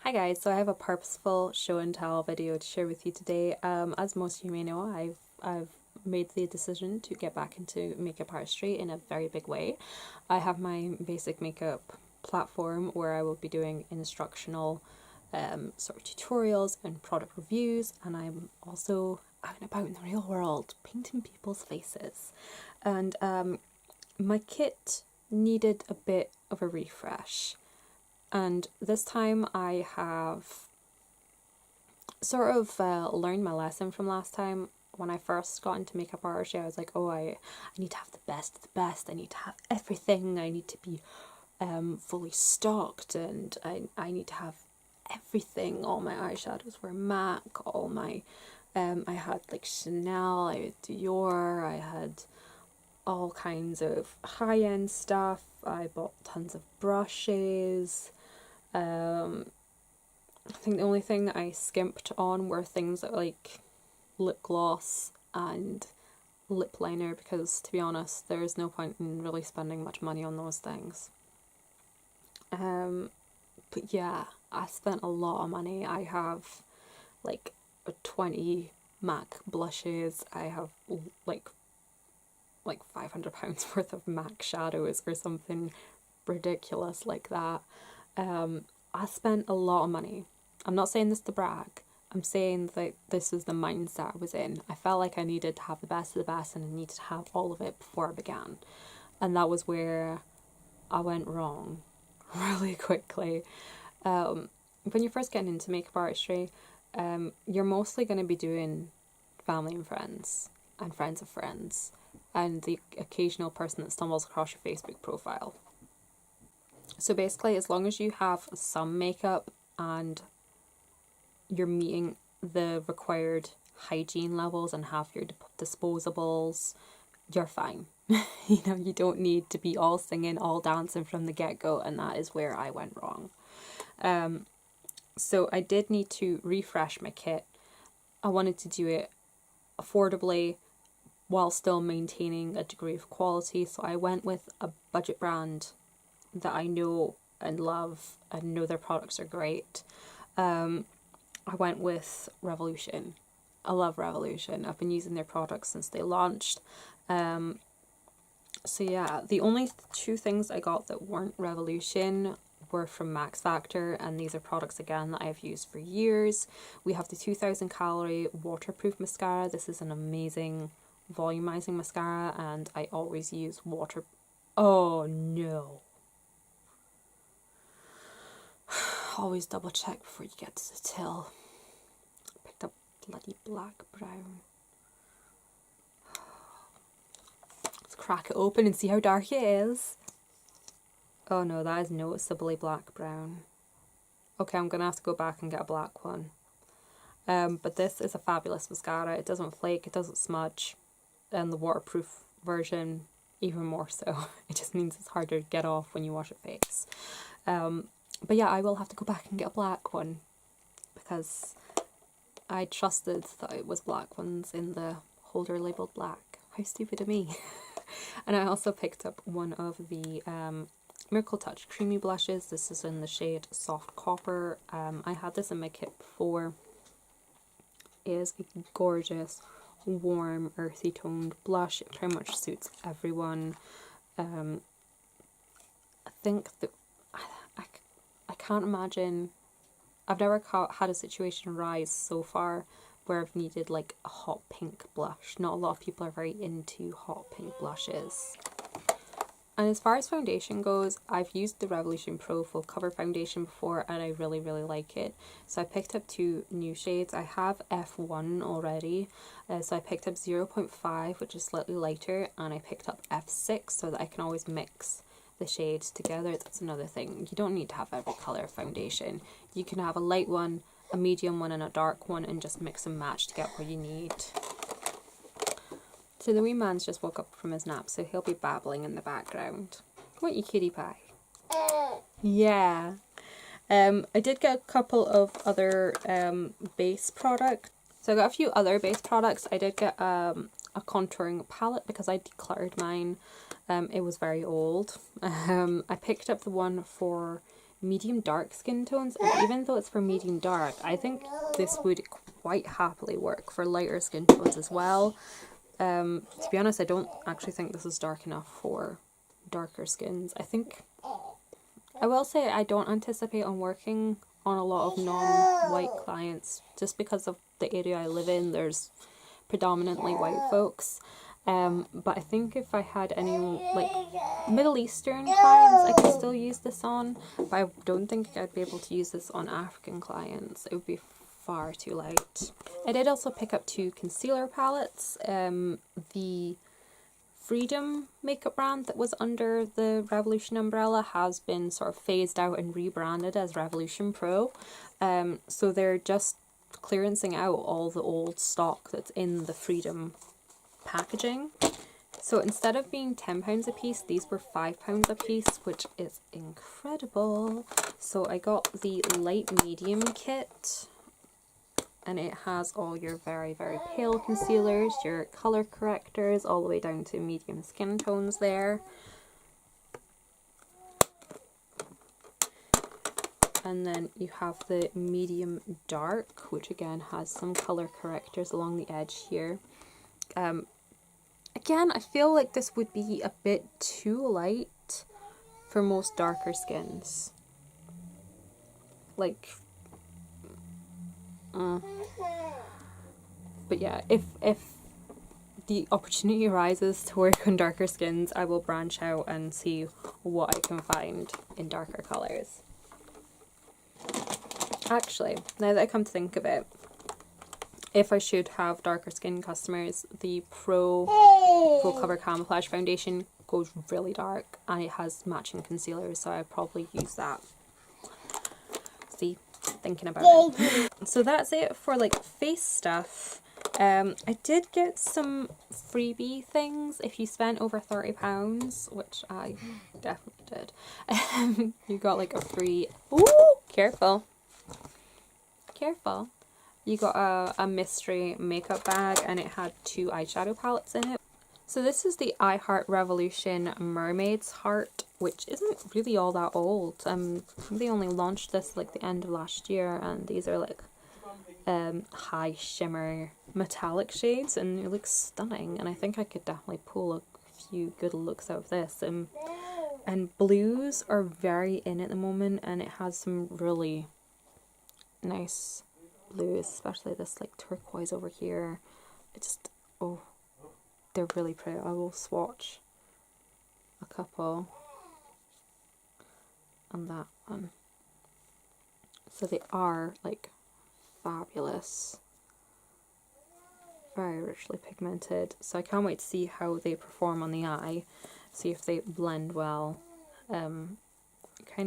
Hi guys, so I have a purposeful show and tell video to share with you today. As most of you may know, I've made the decision to get back into makeup artistry in a very big way. I have my basic makeup platform where I will be doing instructional sort of tutorials and product reviews, and I'm also out and about in the real world painting people's faces. And my kit needed a bit of a refresh. And this time I have sort of learned my lesson from last time. When I first got into makeup artistry, I was like, oh, I need to have the best of the best. I need to have everything. I need to be fully stocked, and I need to have everything. All my eyeshadows were MAC. All my, I had like Chanel, I had Dior, I had all kinds of high-end stuff. I bought tons of brushes. I think the only thing I skimped on were things like lip gloss and lip liner, because to be honest, there is no point in really spending much money on those things. But yeah, I spent a lot of money. I have like 20 MAC blushes. I have like £500 worth of MAC shadows or something ridiculous like that. I spent a lot of money. I'm not saying this to brag. I'm saying that this is the mindset I was in. I felt like I needed to have the best of the best, and I needed to have all of it before I began. And that was where I went wrong really quickly. When you're first getting into makeup artistry, you're mostly going to be doing family and friends of friends, and the occasional person that stumbles across your Facebook profile. So basically, as long as you have some makeup and you're meeting the required hygiene levels and have your disposables, you're fine. You don't need to be all singing, all dancing from the get-go, and that is where I went wrong. So I did need to refresh my kit. I wanted to do it affordably while still maintaining a degree of quality, so I went with a budget brand that I know and love and know their products are great. I went with Revolution. I love Revolution. I've been using their products since they launched. So yeah, the only two things I got that weren't Revolution were from Max Factor, and these are products again that I've used for years. We have the 2000 calorie waterproof mascara. This is an amazing volumizing mascara, and I always use water. Oh no. Always double check before you get to the till. Picked up bloody black brown. Let's crack it open and see how dark it is. Oh no, that is noticeably black brown. Okay, I'm gonna have to go back and get a black one. But this is a fabulous mascara. It doesn't flake, it doesn't smudge, and the waterproof version even more so. It just means it's harder to get off when you wash your face. But yeah, I will have to go back and get a black one, because I trusted that it was black ones in the holder labelled black. How stupid of me. And I also picked up one of the Miracle Touch Creamy Blushes. This is in the shade Soft Copper. I had this in my kit before. It is a gorgeous, warm, earthy toned blush. It pretty much suits everyone. I think that I can't imagine, I've never had a situation arise so far where I've needed like a hot pink blush. Not a lot of people are very into hot pink blushes. And as far as foundation goes, I've used the Revolution Pro Full Cover Foundation before, and I really, really like it. So I picked up two new shades. I have F1 already, so I picked up 0.5, which is slightly lighter, and I picked up F6 so that I can always mix the shades together. That's another thing. You don't need to have every colour foundation. You can have a light one, a medium one, and a dark one, and just mix and match to get what you need. So the wee man's just woke up from his nap, so he'll be babbling in the background. Won't you, cutie pie? Yeah. I did get a couple of other base products. So I got a few other base products. I did get a contouring palette because I decluttered mine. It was very old. I picked up the one for medium dark skin tones, and even though it's for medium dark, I think this would quite happily work for lighter skin tones as well. To be honest, I don't actually think this is dark enough for darker skins. I will say I don't anticipate on working on a lot of non-white clients, just because of the area I live in. There's predominantly white folks. But I think if I had any like Middle Eastern clients, I could still use this on, but I don't think I'd be able to use this on African clients. It would be far too light. I did also pick up 2 concealer palettes. The Freedom makeup brand that was under the Revolution umbrella has been sort of phased out and rebranded as Revolution Pro. So they're just clearancing out all the old stock that's in the Freedom packaging. So instead of being £10 a piece, these were £5 a piece, which is incredible. So I got the light medium kit, and it has all your very, very pale concealers, your color correctors, all the way down to medium skin tones there. And then you have the medium dark, which again has some color correctors along the edge here. Again, I feel like this would be a bit too light for most darker skins. Like, but yeah, if the opportunity arises to work on darker skins, I will branch out and see what I can find in darker colours. Actually, now that I come to think of it, if I should have darker skin customers, the Pro Full Cover Camouflage Foundation goes really dark and it has matching concealers, so I'd probably use that. See, thinking about it. So that's it for like face stuff. I did get some freebie things if you spent over £30, which I definitely did. You got like a free, ooh, careful. You got a mystery makeup bag, and it had 2 eyeshadow palettes in it. So this is the I Heart Revolution Mermaid's Heart, which isn't really all that old. They only launched this like the end of last year, and these are like high shimmer metallic shades, and it looks stunning, and I think I could definitely pull a few good looks out of this. And blues are very in at the moment, and it has some really nice blues, especially this like turquoise over here. It just, oh, they're really pretty. I will swatch a couple on that one. So they are like fabulous, very richly pigmented, so I can't wait to see how they perform on the eye, see if they blend well. Kind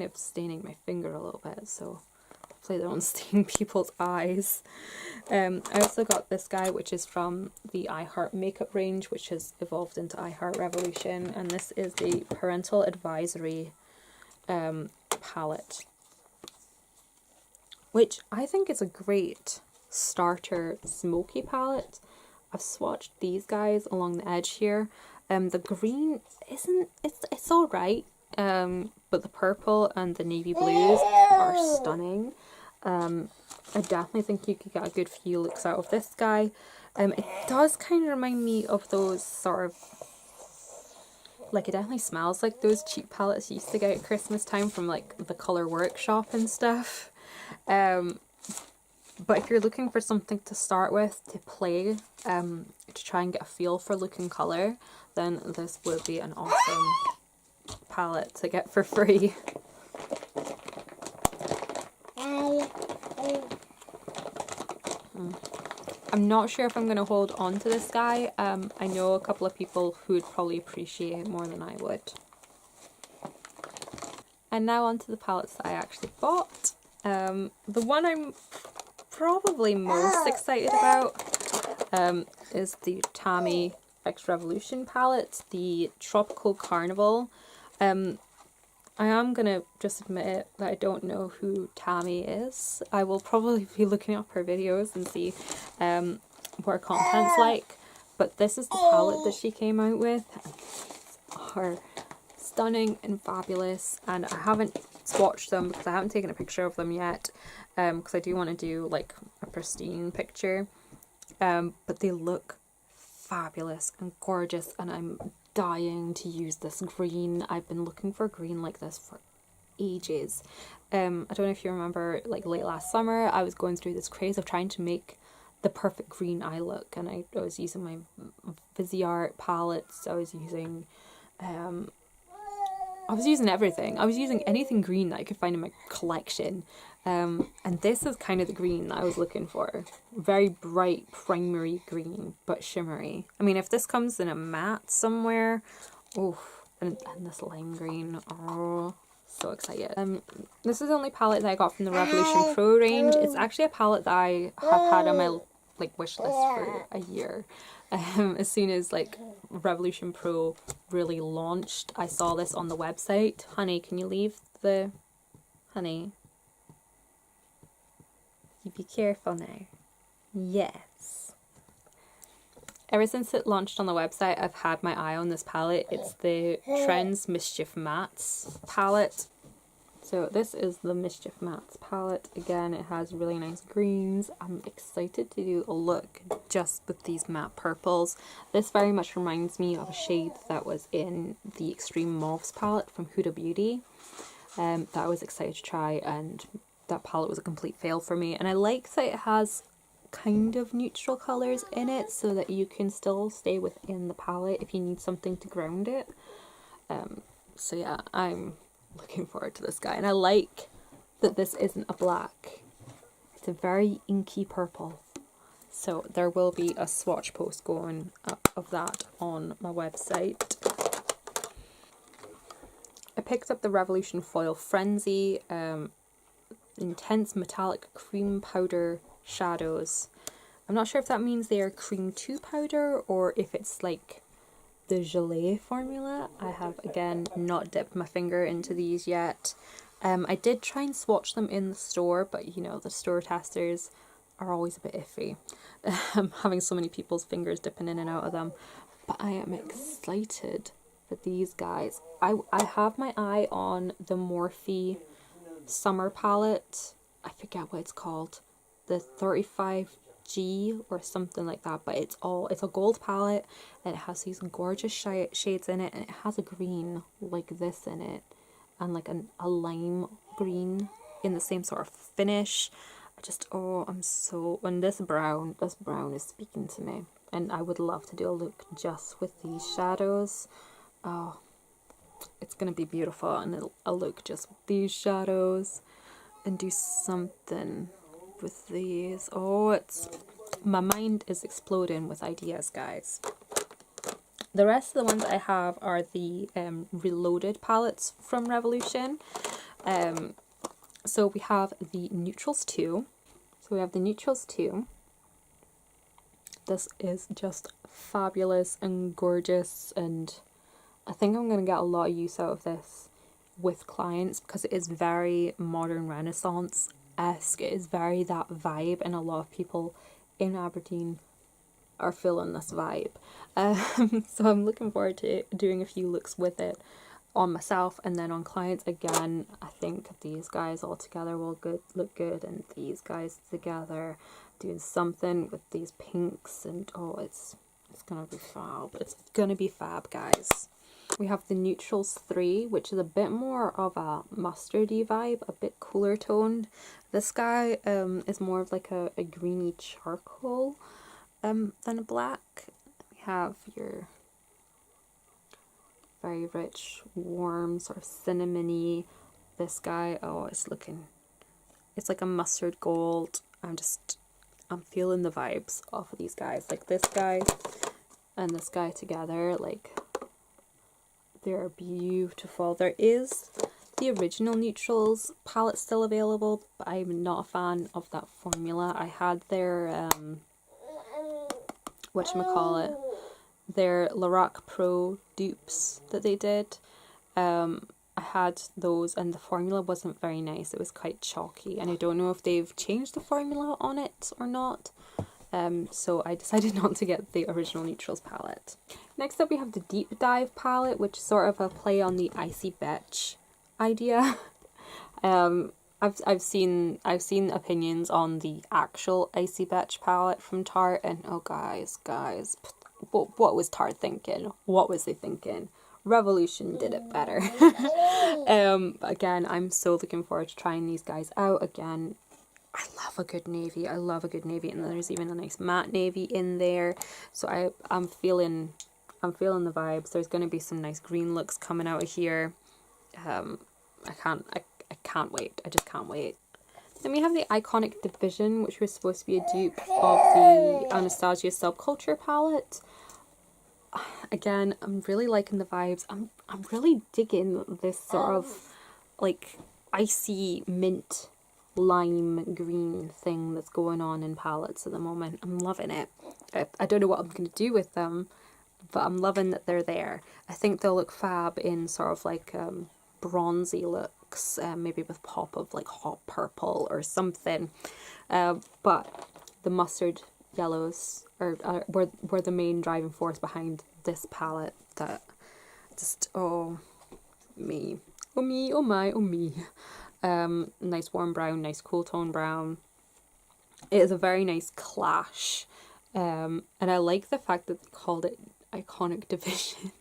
of staining my finger a little bit, so hopefully they don't stain people's eyes. I also got this guy, which is from the I Heart Makeup range, which has evolved into I Heart Revolution, and this is the Parental Advisory palette, which I think is a great starter smoky palette. I've swatched these guys along the edge here. The green it's alright, but the purple and the navy blues are stunning. I definitely think you could get a good few looks out of this guy. It does kind of remind me of those sort of, like, it definitely smells like those cheap palettes you used to get at Christmas time from like the Colour Workshop and stuff. But if you're looking for something to start with, to play, to try and get a feel for look and colour, then this would be an awesome palette to get for free. I'm not sure if I'm going to hold on to this guy. I know a couple of people who would probably appreciate it more than I would. And now on to the palettes that I actually bought. The one I'm probably most excited about is the Tammy X Revolution palette, the Tropical Carnival. I am going to just admit it that I don't know who Tammy is. I will probably be looking up her videos and see what her content's like. But this is the palette that she came out with. These are stunning and fabulous, and I haven't swatch them because I haven't taken a picture of them yet, because I do want to do like a pristine picture. But they look fabulous and gorgeous, and I'm dying to use this green. I've been looking for green like this for ages. I don't know if you remember, like late last summer, I was going through this craze of trying to make the perfect green eye look, and I was using my Viseart palettes. I was using everything. I was using anything green that I could find in my collection. And this is kind of the green that I was looking for. Very bright primary green, but shimmery. I mean, if this comes in a matte somewhere, oh, and this lime green, oh, so excited. This is the only palette that I got from the Revolution Pro range. It's actually a palette that I have had on my like wish list for a year. As soon as like Revolution Pro really launched, I saw this on the website. Honey, can you leave the... Honey? You be careful now. Yes. Ever since it launched on the website, I've had my eye on this palette. It's the Trends Mischief Mattes palette. So this is the Mischief Mattes palette. Again, it has really nice greens. I'm excited to do a look just with these matte purples. This very much reminds me of a shade that was in the Extreme Mauves palette from Huda Beauty. That I was excited to try, and that palette was a complete fail for me. And I like that it has kind of neutral colours in it so that you can still stay within the palette if you need something to ground it. So yeah, I'm looking forward to this guy, and I like that this isn't a black. It's a very inky purple, so there will be a swatch post going up of that on my website. I picked up the Revolution Foil Frenzy Intense Metallic Cream Powder Shadows. I'm not sure if that means they are cream 2 powder or if it's like the gelée formula. I have, again, not dipped my finger into these yet. I did try and swatch them in the store, but you know, the store testers are always a bit iffy. Having so many people's fingers dipping in and out of them. But I am excited for these guys. I have my eye on the Morphe summer palette. I forget what it's called. The 35G or something like that, but it's a gold palette, and it has these gorgeous shades in it, and it has a green like this in it, and like a lime green in the same sort of finish. And this brown is speaking to me, and I would love to do a look just with these shadows. Oh, it's gonna be beautiful, and I'll look just with these shadows and do something with these. My mind is exploding with ideas, guys. The rest of the ones I have are the Reloaded palettes from Revolution. So we have the Neutrals 2. This is just fabulous and gorgeous, and I think I'm going to get a lot of use out of this with clients because it is very modern Renaissance-esque. It is very that vibe, and a lot of people in Aberdeen are feeling this vibe. So I'm looking forward to doing a few looks with it on myself and then on clients. Again, I think these guys all together will look good, and these guys together doing something with these pinks, and it's gonna be fab. It's gonna be fab, guys. We have the Neutrals 3, which is a bit more of a mustardy vibe, a bit cooler toned. This guy is more of like a greeny charcoal than a black. We have your very rich, warm, sort of cinnamony. This guy, it's like a mustard gold. I'm feeling the vibes off of these guys. Like this guy and this guy together, like, they're beautiful. There is the original Neutrals palette still available, but I'm not a fan of that formula. I had their their Lorac Pro dupes that they did. I had those, and the formula wasn't very nice. It was quite chalky, and I don't know if they've changed the formula on it or not. So I decided not to get the original Neutrals palette. Next up we have the Deep Dive palette, which is sort of a play on the Icy Betch idea. I've seen opinions on the actual Icy Betch palette from Tarte, and oh guys, what was Tarte thinking? What was they thinking? Revolution did it better. Again, I'm so looking forward to trying these guys out again. I love a good navy. I love a good navy, and there's even a nice matte navy in there. So I'm feeling the vibes. There's going to be some nice green looks coming out of here. I can't wait. I just can't wait. Then we have the Iconic Division, which was supposed to be a dupe of the Anastasia Subculture palette. Again, I'm really liking the vibes. I'm really digging this sort of like icy mint lime green thing that's going on in palettes at the moment. I'm loving it. I don't know what I'm going to do with them, but I'm loving that they're there. I think they'll look fab in sort of like bronzy looks, maybe with pop of like hot purple or something. But the mustard yellows were the main driving force behind this palette. That just, oh me, oh my, oh me. Nice warm brown, nice cool tone brown. It is a very nice clash, and I like the fact that they called it Iconic Division.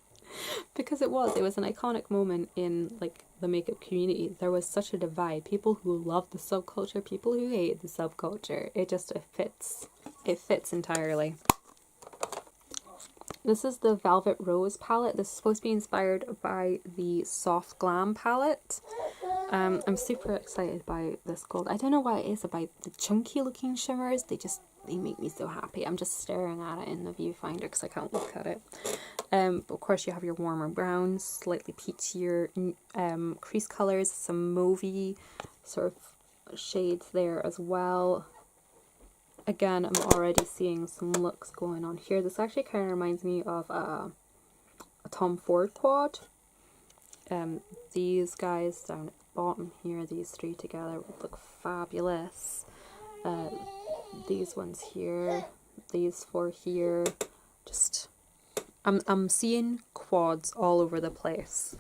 Because it was an iconic moment in like the makeup community. There was such a divide. People who loved the subculture, people who hated the subculture. It fits entirely. This is the Velvet Rose palette. This is supposed to be inspired by the Soft Glam palette. I'm super excited by this gold. I don't know what it is about the chunky looking shimmers. They make me so happy. I'm just staring at it in the viewfinder because I can't look at it. But of course you have your warmer browns, slightly peachier crease colours, some mauvey sort of shades there as well. Again, I'm already seeing some looks going on here. This actually kind of reminds me of a Tom Ford quad. These guys down at the bottom here, these three together would look fabulous. These ones here, these four here, just I'm seeing quads all over the place.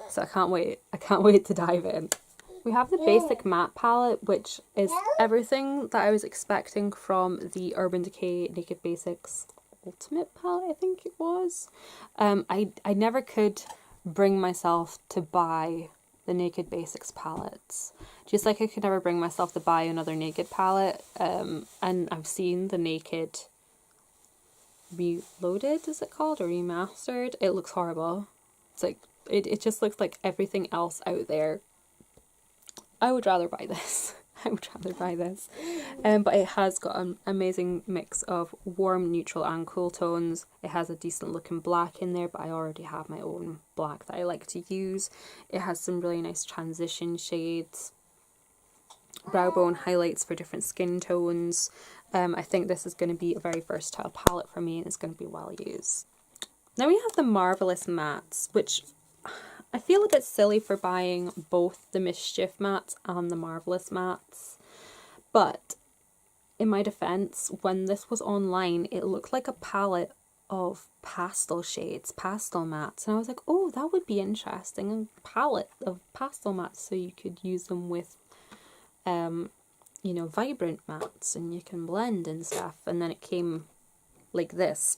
So I can't wait to dive in. We have the basic matte palette, which is everything that I was expecting from the Urban Decay Naked Basics Ultimate palette, I think it was. I never could bring myself to buy the Naked Basics palettes. Just like I could never bring myself to buy another Naked palette. And I've seen the Naked Reloaded, is it called, or remastered? It looks horrible. It's like it just looks like everything else out there. I would rather buy this. But it has got an amazing mix of warm, neutral and cool tones. It has a decent looking black in there, but I already have my own black that I like to use. It has some really nice transition shades, brow bone highlights for different skin tones. I think this is going to be a very versatile palette for me, and it's going to be well used. Now we have the Marvelous Mattes, which I feel a bit silly for buying both the Mischief mattes and the Marvelous mattes, but in my defense, when this was online, it looked like a palette of pastel shades, pastel mattes, and I was like, oh, that would be interesting, a palette of pastel mattes, so you could use them with, you know, vibrant mattes, and you can blend and stuff, and then it came like this.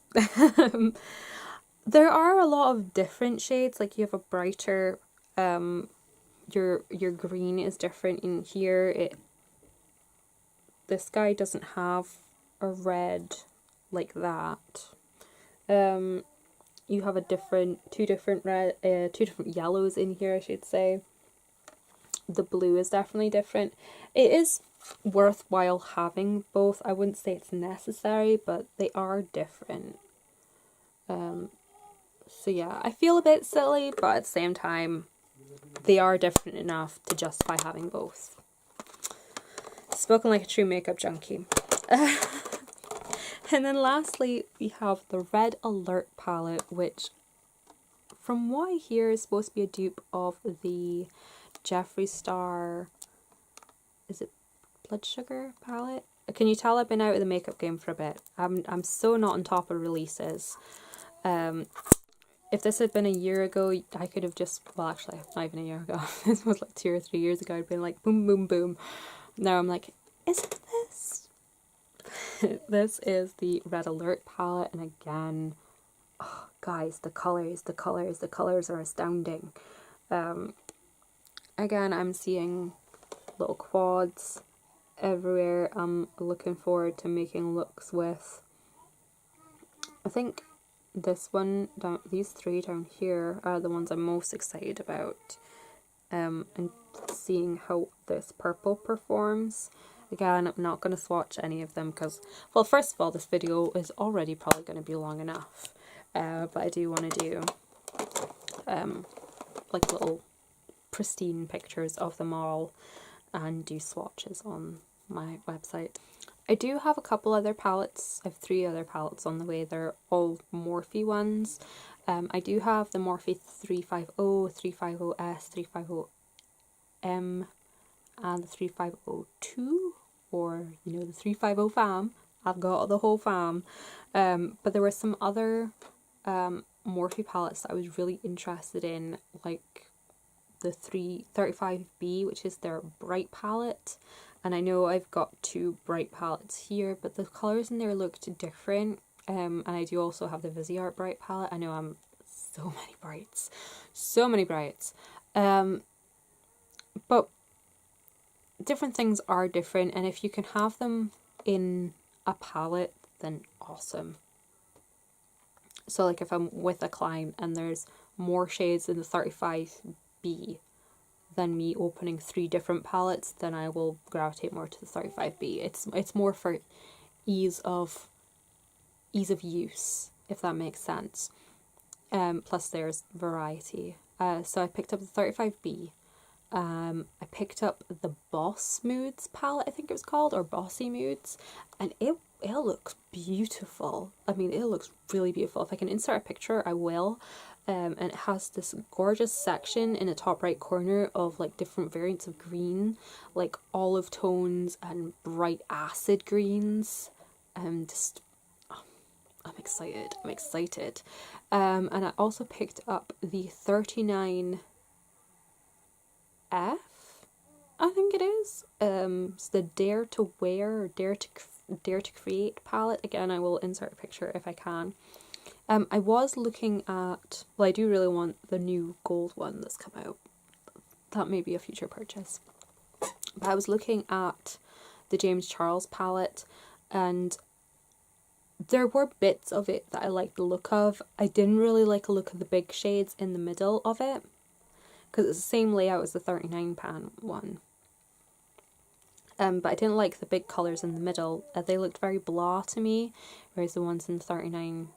There are a lot of different shades, like you have a brighter, your green is different in here. This guy doesn't have a red like that. You have two different yellows in here, I should say. The blue is definitely different. It is worthwhile having both. I wouldn't say it's necessary, but they are different. So yeah, I feel a bit silly, but at the same time, they are different enough to justify having both. Spoken like a true makeup junkie. And then lastly, we have the Red Alert palette, which from what I hear is supposed to be a dupe of the Jeffree Star, is it Blood Sugar palette? Can you tell I've been out of the makeup game for a bit? I'm so not on top of releases. if this had been a year ago, I could have just, well actually not even a year ago, this was like 2 or 3 years ago, I'd been like boom boom boom. Now I'm like, is it this? This is the Red Alert palette, and again, oh, guys, the colours are astounding. Again, I'm seeing little quads everywhere. I'm looking forward to making looks with. I think this one down, these 3 down here are the ones I'm most excited about, and seeing how this purple performs. Again, I'm not going to swatch any of them because, well, first of all, this video is already probably going to be long enough, but I do want to do like little pristine pictures of them all and do swatches on my website. I do have a couple other palettes. I have 3 other palettes on the way. They're all Morphe ones. I do have the Morphe 350, 350S, 350M, and the 3502, or you know, the 350 fam. I've got the whole fam. But there were some other Morphe palettes that I was really interested in, like the 35B, which is their bright palette. And I know I've got 2 bright palettes here, but the colours in there looked different. And I do also have the Viseart bright palette. I know I'm so many brights. So many brights. But different things are different, and if you can have them in a palette, then awesome. So like if I'm with a client and there's more shades in the 35B than me opening 3 different palettes, then I will gravitate more to the 35B. It's more for ease of use, if that makes sense. Plus there's variety. So I picked up the 35B. I picked up the Boss Moods palette, I think it was called, or Bossy Moods, and it looks beautiful. I mean, it looks really beautiful. If I can insert a picture, I will. And it has this gorgeous section in the top right corner of like different variants of green, like olive tones and bright acid greens. Just, oh, I'm excited. And I also picked up the 39F, I think it is. It's the Dare to Wear or Dare to Create palette. Again, I will insert a picture if I can. I was looking at, well, I do really want the new gold one that's come out. That may be a future purchase. But I was looking at the James Charles palette, and there were bits of it that I liked the look of. I didn't really like the look of the big shades in the middle of it, because it's the same layout as the 39 pan one. But I didn't like the big colours in the middle. They looked very blah to me, whereas the ones in the 39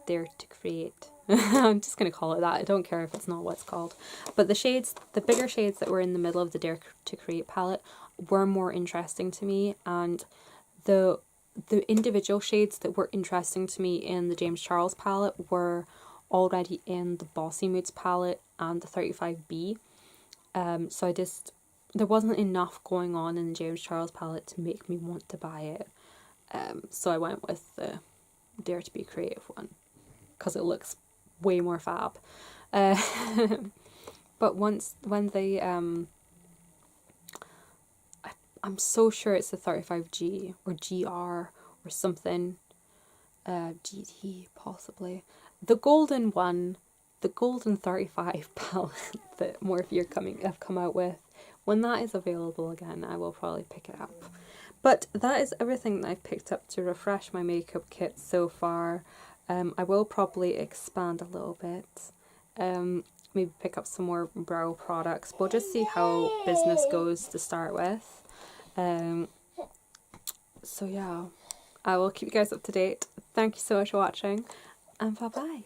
Dare to Create. I'm just going to call it that. I don't care if it's not what it's called. But the shades, the bigger shades that were in the middle of the Dare to Create palette were more interesting to me, and the individual shades that were interesting to me in the James Charles palette were already in the Bossy Moods palette and the 35B. So there wasn't enough going on in the James Charles palette to make me want to buy it. So I went with the Dare to Be Creative one, because it looks way more fab. But when they, I'm so sure it's the 35G or GR or something, GT possibly. The golden one, the golden 35 palette that Morphe have come out with, when that is available again, I will probably pick it up. But that is everything that I've picked up to refresh my makeup kit so far. I will probably expand a little bit, maybe pick up some more brow products, but just see how business goes to start with. So yeah, I will keep you guys up to date. Thank you so much for watching, and bye bye.